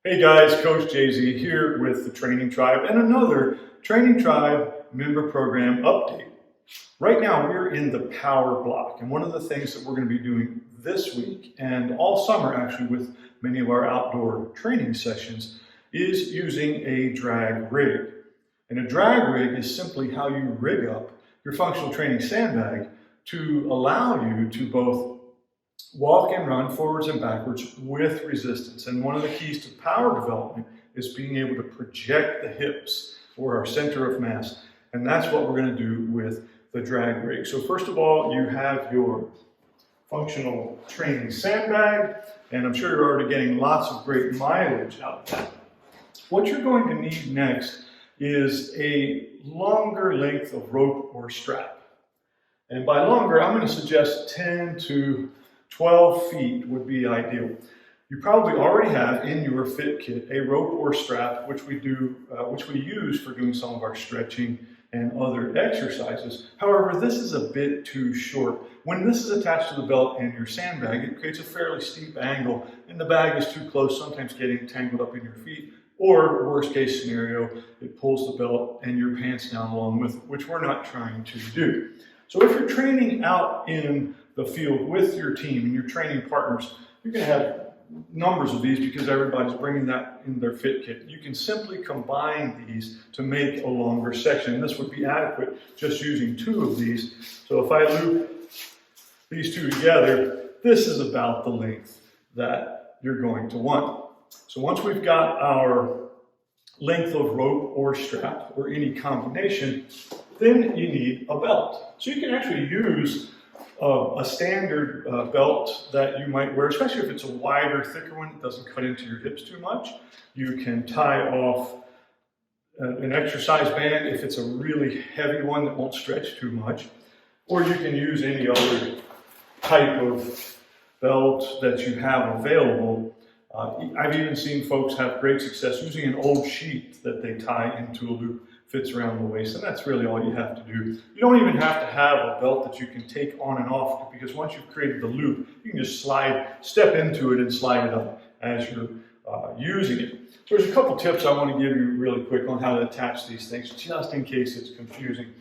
Hey guys, Coach JZ here with the Training Tribe and another Training Tribe member program update. Right now we're in the power block, and one of the things that we're going to be doing this week and all summer actually with many of our outdoor training sessions is using a drag rig. And a drag rig is simply how you rig up your functional training sandbag to allow you to both walk and run forwards and backwards with resistance. And one of the keys to power development is being able to project the hips or our center of mass. And that's what we're going to do with the drag rig. So first of all, you have your functional training sandbag, and I'm sure you're already getting lots of great mileage out of that. What you're going to need next is a longer length of rope or strap. And by longer, I'm going to suggest 10 to 12 feet would be ideal. You probably already have in your fit kit a rope or strap, which we use for doing some of our stretching and other exercises. However, this is a bit too short. When this is attached to the belt and your sandbag, it creates a fairly steep angle, and the bag is too close, sometimes getting tangled up in your feet, or worst case scenario, it pulls the belt and your pants down along with it, which we're not trying to do. So if you're training out in the field with your team and your training partners, you're going to have numbers of these because everybody's bringing that in their fit kit. You can simply combine these to make a longer section. This would be adequate just using two of these. So if I loop these two together, this is about the length that you're going to want. So once we've got our length of rope or strap or any combination, then you need a belt. So you can actually use a standard belt that you might wear, especially if it's a wider, thicker one. It doesn't cut into your hips too much. You can tie off an exercise band if it's a really heavy one that won't stretch too much. Or you can use any other type of belt that you have available. I've even seen folks have great success using an old sheet that they tie into a loop, fits around the waist, and that's really all you have to do. You don't even have to have a belt that you can take on and off, because once you've created the loop, you can just step into it and slide it up as you're using it. So there's a couple tips I want to give you really quick on how to attach these things, just in case it's confusing.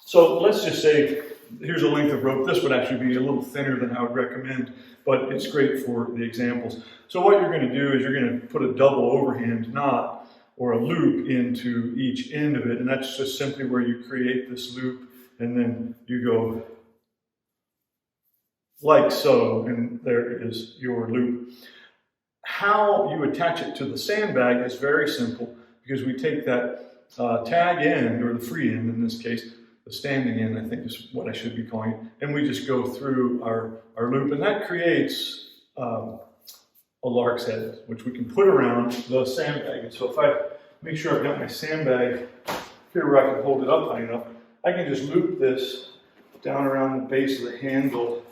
So let's just say, here's a length of rope. This would actually be a little thinner than I would recommend, but it's great for the examples. So what you're going to do is you're going to put a double overhand knot or a loop into each end of it, and that's just simply where you create this loop, and then you go like so, and there is your loop. How you attach it to the sandbag is very simple, because we take that tag end, or the free end in this case, the standing end I think is what I should be calling it, and we just go through our loop, and that creates a lark's head, which we can put around the sandbag. And so if I make sure I've got my sandbag here where I can hold it up high enough, I can just loop this down around the base of the handle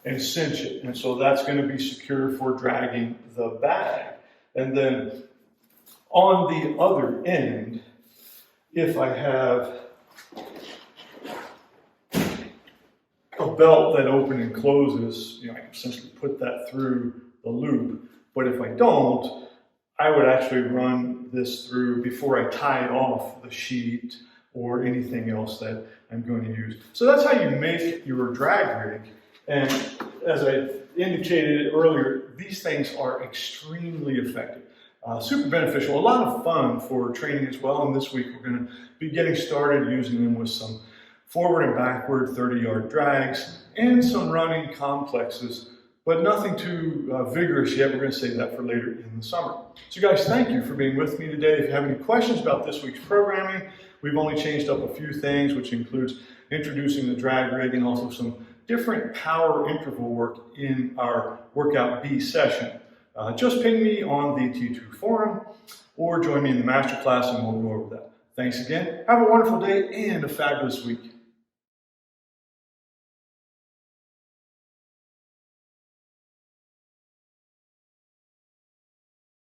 and cinch it. And so that's going to be secure for dragging the bag. And then on the other end, if I have a belt that opens and closes, I can essentially put that through the loop. But if I don't, I would actually run this through before I tie it off the sheet or anything else that I'm going to use. So that's how you make your drag rig. And as I indicated earlier, these things are extremely effective, super beneficial, a lot of fun for training as well. And this week we're going to be getting started using them with some forward and backward 30-yard drags and some running complexes, but nothing too vigorous yet. We're going to save that for later in the summer. So guys, thank you for being with me today. If you have any questions about this week's programming, we've only changed up a few things, which includes introducing the drag rig and also some different power interval work in our Workout B session. Just ping me on the T2 forum or join me in the masterclass and we'll go over that. Thanks again. Have a wonderful day and a fabulous week.